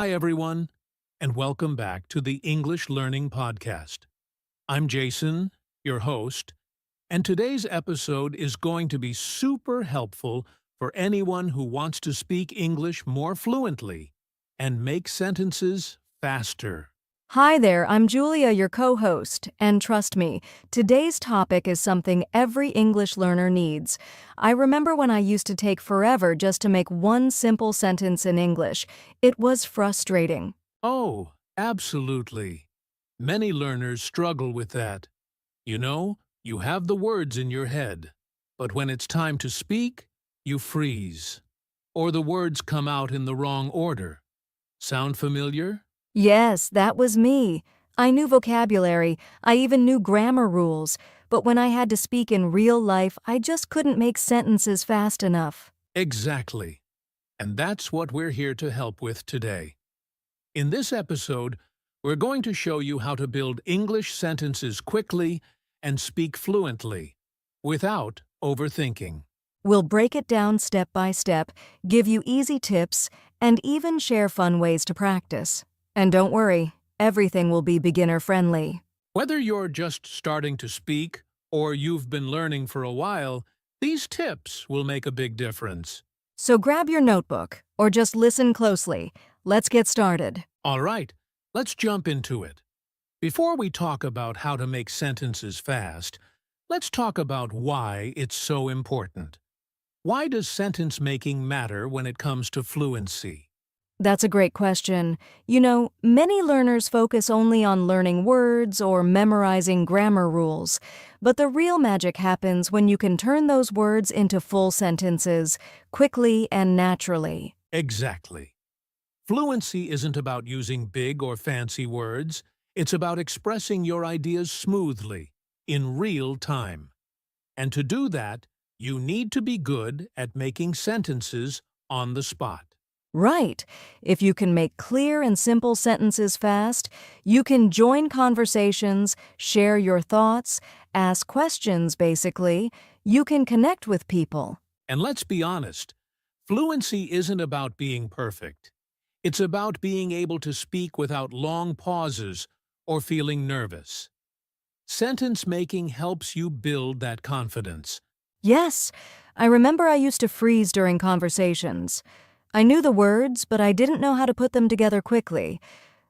Hi, everyone, and welcome back to the English Learning Podcast. I'm Jason, your host, and today's episode is going to be super helpful for anyone who wants to speak English more fluently and make sentences faster. Hi there, I'm Julia, your co-host, and trust me, today's topic is something every English learner needs. I remember when I used to take forever just to make one simple sentence in English. It was frustrating. Oh, absolutely. Many learners struggle with that. You have the words in your head, but when it's time to speak, you freeze. Or the words come out in the wrong order. Sound familiar? Yes, that was me. I knew vocabulary, I even knew grammar rules, but when I had to speak in real life, I just couldn't make sentences fast enough. Exactly. And that's what we're here to help with today. In this episode, we're going to show you how to build English sentences quickly and speak fluently, without overthinking. We'll break it down step by step, give you easy tips, and even share fun ways to practice. And don't worry, everything will be beginner-friendly. Whether you're just starting to speak or you've been learning for a while, these tips will make a big difference. So grab your notebook, or just listen closely. Let's get started. All right, let's jump into it. Before we talk about how to make sentences fast, let's talk about why it's so important. Why does sentence making matter when it comes to fluency? That's a great question. Many learners focus only on learning words or memorizing grammar rules, but the real magic happens when you can turn those words into full sentences, quickly and naturally. Exactly. Fluency isn't about using big or fancy words. It's about expressing your ideas smoothly, in real time. And to do that, you need to be good at making sentences on the spot. Right. If you can make clear and simple sentences fast, you can join conversations, share your thoughts, ask questions, basically. You can connect with people. And let's be honest, fluency isn't about being perfect. It's about being able to speak without long pauses or feeling nervous. Sentence making helps you build that confidence. Yes, I remember I used to freeze during conversations. I knew the words, but I didn't know how to put them together quickly.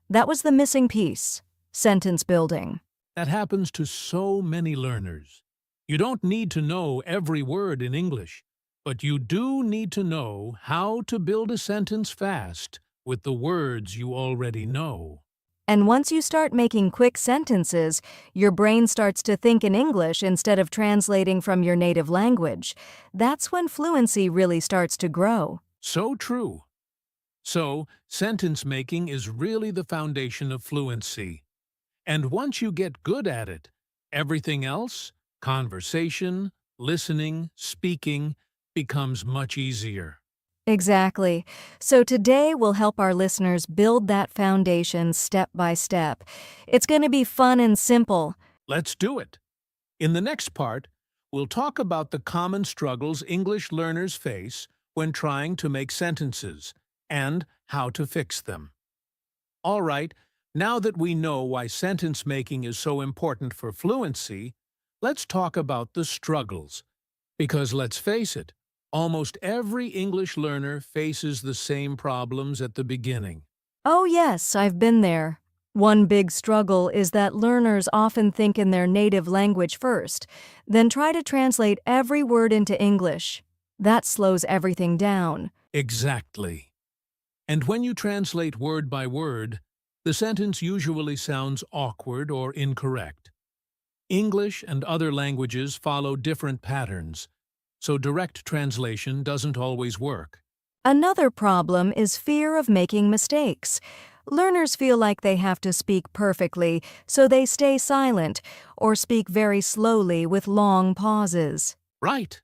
That was the missing piece, sentence building. That happens to so many learners. You don't need to know every word in English, but you do need to know how to build a sentence fast with the words you already know. And once you start making quick sentences, your brain starts to think in English instead of translating from your native language. That's when fluency really starts to grow. So true. So, sentence making is really the foundation of fluency. And once you get good at it, everything else, conversation, listening, speaking, becomes much easier. Exactly. So today we'll help our listeners build that foundation step by step. It's going to be fun and simple. Let's do it. In the next part, we'll talk about the common struggles English learners face when trying to make sentences and how to fix them. All right, now that we know why sentence making is so important for fluency, let's talk about the struggles. Because let's face it, almost every English learner faces the same problems at the beginning. Oh yes, I've been there. One big struggle is that learners often think in their native language first, then try to translate every word into English. That slows everything down. Exactly. And when you translate word by word, the sentence usually sounds awkward or incorrect. English and other languages follow different patterns, so direct translation doesn't always work. Another problem is fear of making mistakes. Learners feel like they have to speak perfectly, so they stay silent or speak very slowly with long pauses. Right.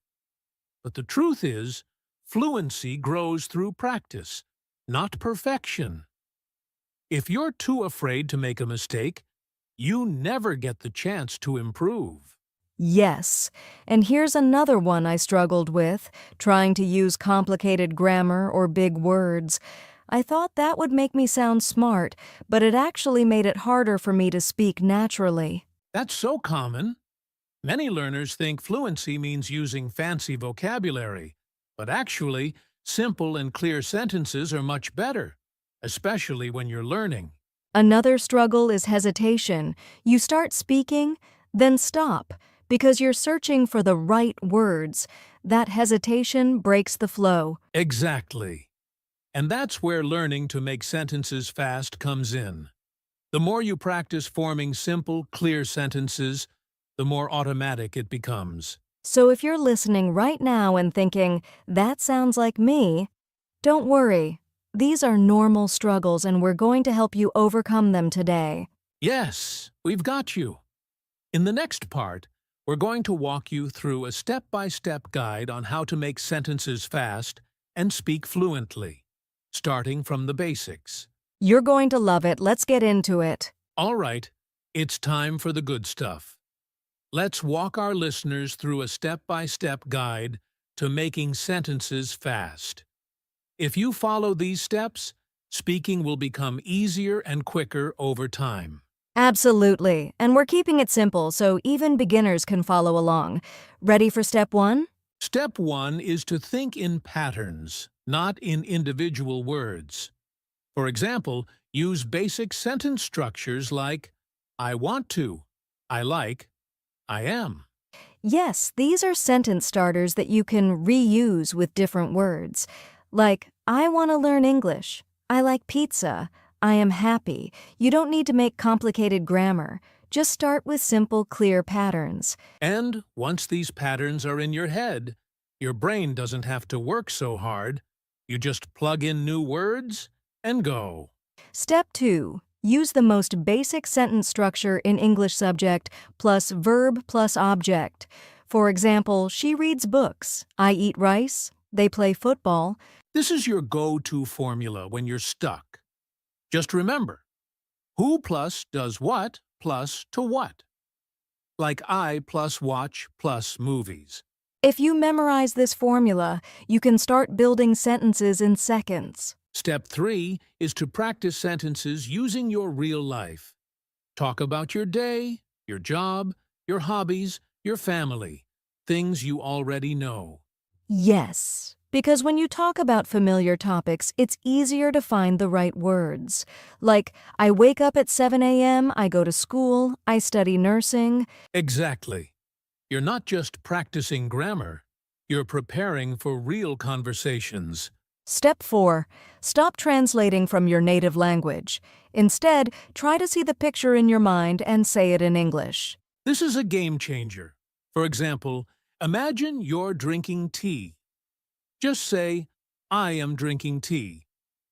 But the truth is, fluency grows through practice, not perfection. If you're too afraid to make a mistake, you never get the chance to improve. Yes, and here's another one I struggled with, trying to use complicated grammar or big words. I thought that would make me sound smart, but it actually made it harder for me to speak naturally. That's so common. Many learners think fluency means using fancy vocabulary, but actually, simple and clear sentences are much better, especially when you're learning. Another struggle is hesitation. You start speaking, then stop, because you're searching for the right words. That hesitation breaks the flow. Exactly. And that's where learning to make sentences fast comes in. The more you practice forming simple, clear sentences, the more automatic it becomes. So if you're listening right now and thinking, that sounds like me, don't worry. These are normal struggles and we're going to help you overcome them today. Yes, we've got you. In the next part, we're going to walk you through a step-by-step guide on how to make sentences fast and speak fluently, starting from the basics. You're going to love it. Let's get into it. All right, it's time for the good stuff. Let's walk our listeners through a step-by-step guide to making sentences fast. If you follow these steps, speaking will become easier and quicker over time. Absolutely. And we're keeping it simple so even beginners can follow along. Ready for step 1? Step 1 is to think in patterns, not in individual words. For example, use basic sentence structures like I want to, I like, I am. Yes, these are sentence starters that you can reuse with different words. Like, I want to learn English. I like pizza. I am happy. You don't need to make complicated grammar. Just start with simple, clear patterns. And once these patterns are in your head, your brain doesn't have to work so hard. You just plug in new words and go. Step 2. Use the most basic sentence structure in English subject plus verb plus object. For example, she reads books. I eat rice. They play football. This is your go-to formula when you're stuck. Just remember, who plus does what plus to what. Like I plus watch plus movies. If you memorize this formula, you can start building sentences in seconds. Step 3 is to practice sentences using your real life. Talk about your day, your job, your hobbies, your family, things you already know. Yes, because when you talk about familiar topics, it's easier to find the right words. Like, I wake up at 7 a.m., I go to school, I study nursing. Exactly. You're not just practicing grammar, you're preparing for real conversations. Step 4. Stop translating from your native language. Instead, try to see the picture in your mind and say it in English. This is a game changer. For example, imagine you're drinking tea. Just say, I am drinking tea,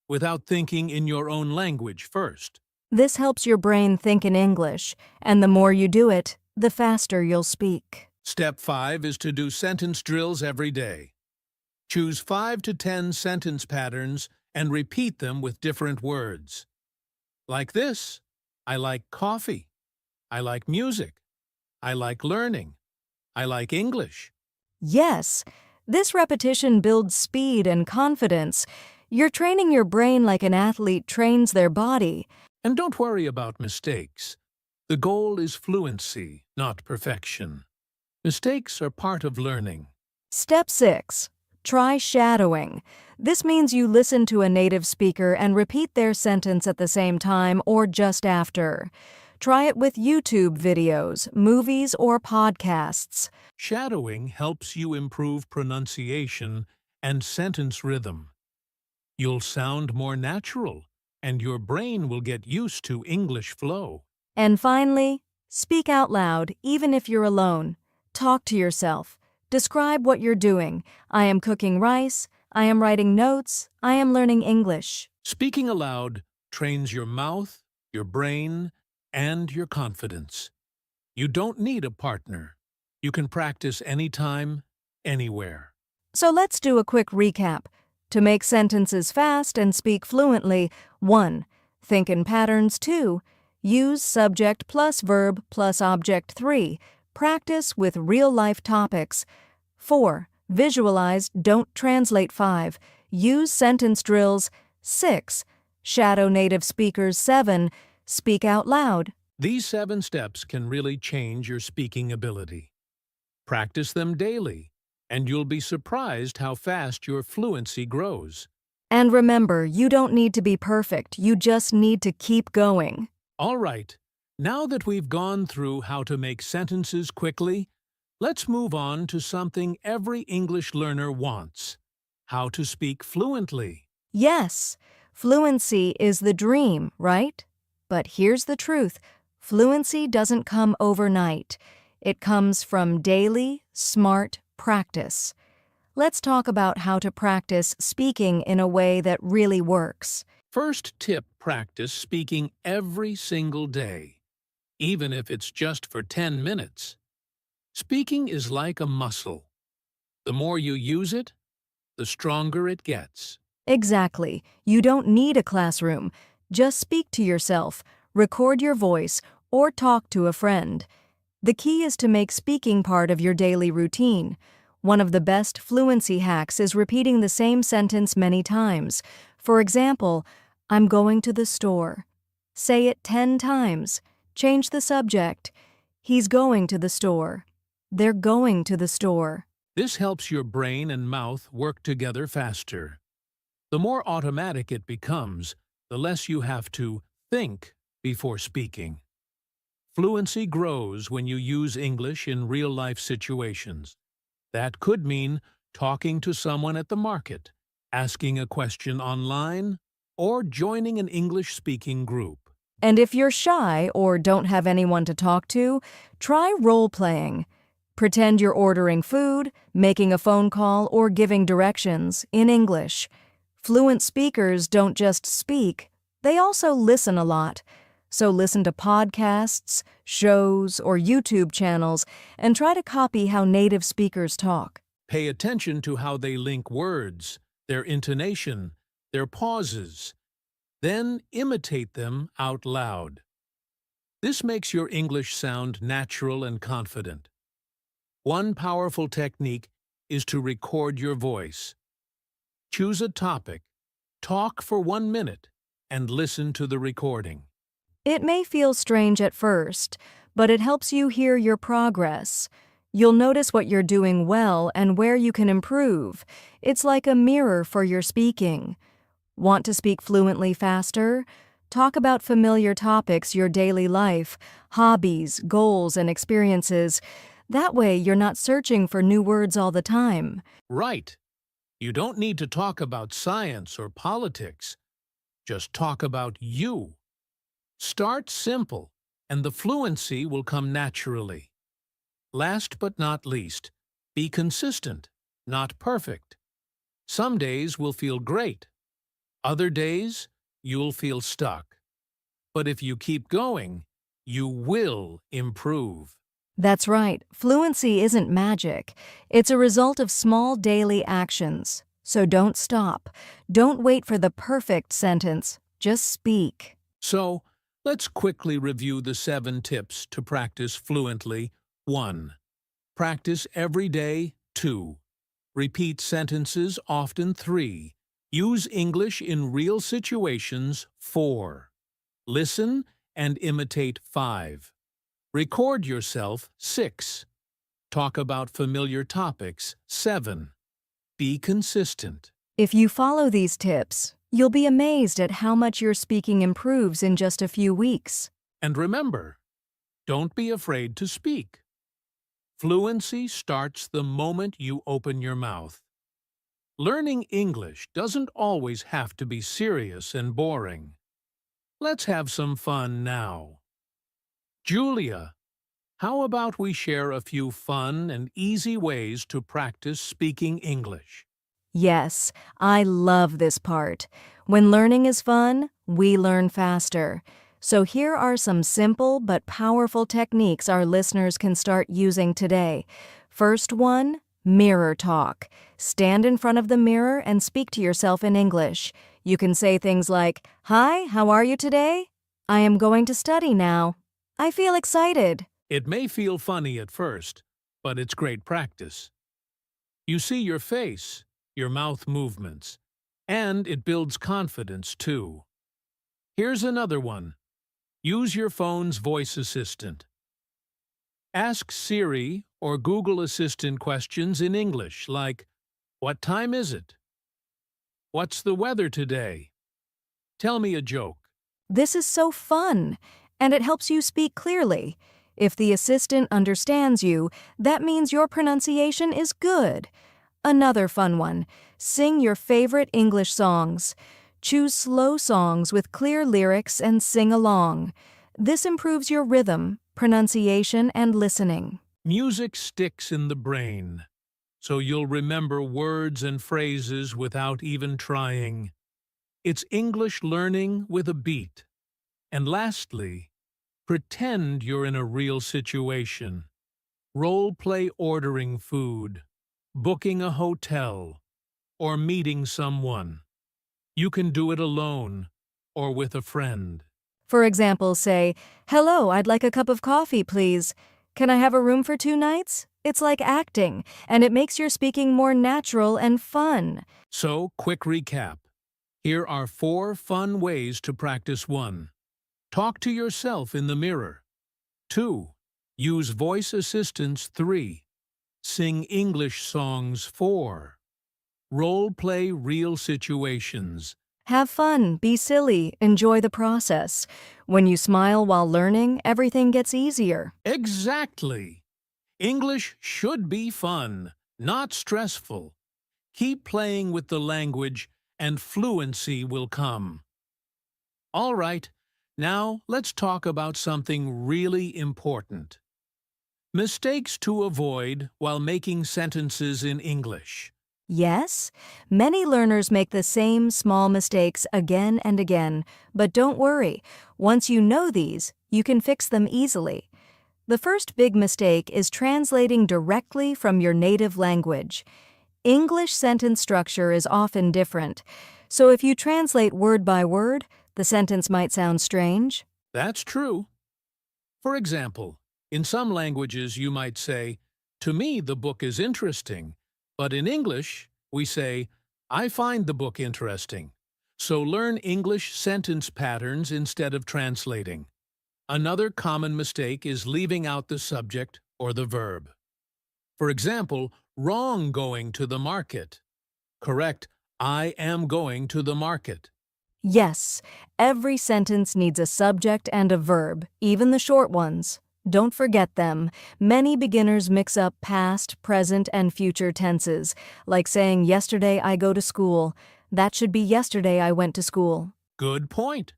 without thinking in your own language first. This helps your brain think in English, and the more you do it, the faster you'll speak. Step 5 is to do sentence drills every day. Choose 5 to 10 sentence patterns and repeat them with different words. Like this, I like coffee. I like music. I like learning. I like English. Yes, this repetition builds speed and confidence. You're training your brain like an athlete trains their body. And don't worry about mistakes. The goal is fluency, not perfection. Mistakes are part of learning. Step 6. Try shadowing. This means you listen to a native speaker and repeat their sentence at the same time or just after. Try it with YouTube videos, movies, or podcasts. Shadowing helps you improve pronunciation and sentence rhythm. You'll sound more natural, and your brain will get used to English flow. And finally, speak out loud, even if you're alone. Talk to yourself. Describe what you're doing. I am cooking rice. I am writing notes. I am learning English. Speaking aloud trains your mouth, your brain, and your confidence. You don't need a partner. You can practice anytime, anywhere. So let's do a quick recap. To make sentences fast and speak fluently, 1. Think in patterns. 2. Use subject plus verb plus object. 3. Practice with real-life topics. 4. Visualize, don't translate. 5. Use sentence drills. 6. Shadow native speakers. 7. Speak out loud. These 7 steps can really change your speaking ability. Practice them daily, and you'll be surprised how fast your fluency grows. And remember, you don't need to be perfect, you just need to keep going. All right, now that we've gone through how to make sentences quickly, let's move on to something every English learner wants: how to speak fluently. Yes, fluency is the dream, right? But here's the truth. Fluency doesn't come overnight. It comes from daily, smart practice. Let's talk about how to practice speaking in a way that really works. First tip: practice speaking every single day, even if it's just for 10 minutes. Speaking is like a muscle. The more you use it, the stronger it gets. Exactly. You don't need a classroom. Just speak to yourself, record your voice, or talk to a friend. The key is to make speaking part of your daily routine. One of the best fluency hacks is repeating the same sentence many times. For example, I'm going to the store. Say it 10 times. Change the subject. He's going to the store. They're going to the store. This helps your brain and mouth work together faster. The more automatic it becomes, the less you have to think before speaking. Fluency grows when you use English in real-life situations. That could mean talking to someone at the market, asking a question online, or joining an English-speaking group. And if you're shy or don't have anyone to talk to, try role-playing. Pretend you're ordering food, making a phone call, or giving directions in English. Fluent speakers don't just speak, they also listen a lot. So listen to podcasts, shows, or YouTube channels and try to copy how native speakers talk. Pay attention to how they link words, their intonation, their pauses. Then imitate them out loud. This makes your English sound natural and confident. One powerful technique is to record your voice. Choose a topic, talk for 1 minute, and listen to the recording. It may feel strange at first, but it helps you hear your progress. You'll notice what you're doing well and where you can improve. It's like a mirror for your speaking. Want to speak fluently faster? Talk about familiar topics, your daily life, hobbies, goals, and experiences. That way, you're not searching for new words all the time. Right. You don't need to talk about science or politics. Just talk about you. Start simple, and the fluency will come naturally. Last but not least, be consistent, not perfect. Some days will feel great. Other days, you'll feel stuck. But if you keep going, you will improve. That's right. Fluency isn't magic. It's a result of small daily actions. So don't stop. Don't wait for the perfect sentence. Just speak. So, let's quickly review the 7 tips to practice fluently. 1. Practice every day. 2. Repeat sentences often. 3. Use English in real situations. 4. Listen and imitate. 5. Record yourself. 6. Talk about familiar topics. 7. Be consistent. If you follow these tips, you'll be amazed at how much your speaking improves in just a few weeks. And remember, don't be afraid to speak. Fluency starts the moment you open your mouth. Learning English doesn't always have to be serious and boring. Let's have some fun now. Julia, how about we share a few fun and easy ways to practice speaking English? Yes, I love this part. When learning is fun, we learn faster. So here are some simple but powerful techniques our listeners can start using today. First one, mirror talk. Stand in front of the mirror and speak to yourself in English. You can say things like, "Hi, how are you today? I am going to study now. I feel excited." It may feel funny at first, but it's great practice. You see your face, your mouth movements, And it builds confidence, too. Here's another one. Use your phone's voice assistant. Ask Siri or Google Assistant questions in English, like, "What time is it? What's the weather today? Tell me a joke." This is so fun, and it helps you speak clearly. If the assistant understands you, that means your pronunciation is good. Another fun one. Sing your favorite English songs. Choose slow songs with clear lyrics and sing along. This improves your rhythm, pronunciation, and listening. Music sticks in the brain, so you'll remember words and phrases without even trying. It's English learning with a beat. And lastly, pretend you're in a real situation. Role-play ordering food, booking a hotel, or meeting someone. You can do it alone or with a friend. For example, say, "Hello, I'd like a cup of coffee, please. Can I have a room for 2 nights?" It's like acting, and it makes your speaking more natural and fun. So, quick recap. Here are 4 fun ways to practice. 1. Talk to yourself in the mirror. 2. Use voice assistants. 3. Sing English songs. 4. Role-play real situations. Have fun, be silly, enjoy the process. When you smile while learning, everything gets easier. Exactly! English should be fun, not stressful. Keep playing with the language, and fluency will come. All right, now let's talk about something really important. Mistakes to avoid while making sentences in English. Yes, many learners make the same small mistakes again and again, but don't worry. Once you know these, you can fix them easily. The first big mistake is translating directly from your native language. English sentence structure is often different, so if you translate word by word, the sentence might sound strange. That's true. For example, in some languages you might say, "To me the book is interesting," but in English we say, "I find the book interesting." So learn English sentence patterns instead of translating. Another common mistake is leaving out the subject or the verb. For example, wrong going to the market. Correct, I am going to the market. Yes, every sentence needs a subject and a verb, even the short ones. Don't forget them. Many beginners mix up past, present, and future tenses, like saying, "Yesterday I go to school." That should be "Yesterday I went to school." Good point.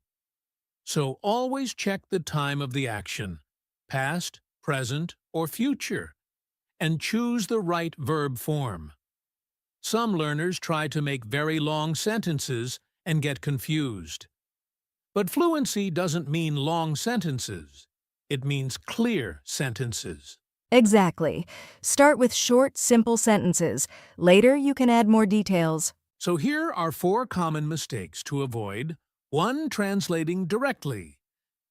So always check the time of the action, past, present, or future, and choose the right verb form. Some learners try to make very long sentences and get confused. But fluency doesn't mean long sentences. It means clear sentences. Exactly. Start with short, simple sentences. Later, you can add more details. So here are 4 common mistakes to avoid. 1. Translating directly.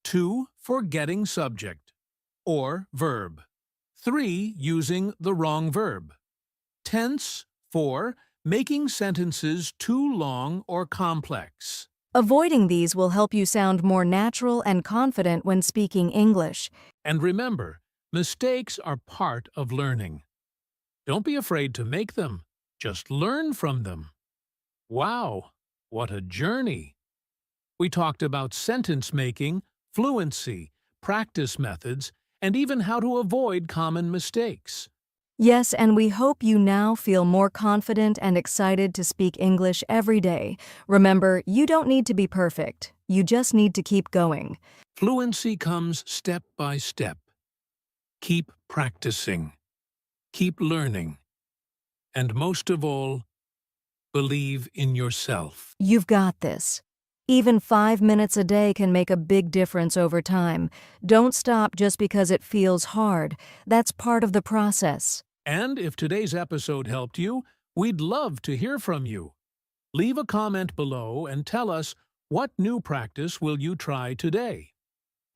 2. Forgetting subject or verb. 3. Using the wrong verb. Tense. 4. Making sentences too long or complex. Avoiding these will help you sound more natural and confident when speaking English. And remember, mistakes are part of learning. Don't be afraid to make them. Just learn from them. Wow, what a journey! We talked about sentence making, fluency, practice methods, and even how to avoid common mistakes. Yes, and we hope you now feel more confident and excited to speak English every day. Remember, you don't need to be perfect. You just need to keep going. Fluency comes step by step. Keep practicing. Keep learning. And most of all, believe in yourself. You've got this. Even 5 minutes a day can make a big difference over time. Don't stop just because it feels hard. That's part of the process. And if today's episode helped you, we'd love to hear from you. Leave a comment below and tell us, what new practice will you try today?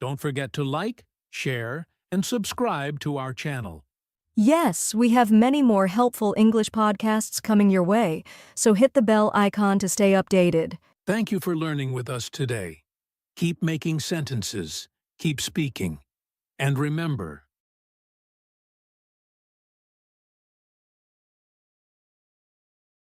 Don't forget to like, share, and subscribe to our channel. Yes, we have many more helpful English podcasts coming your way, so hit the bell icon to stay updated. Thank you for learning with us today. Keep making sentences, keep speaking, and remember,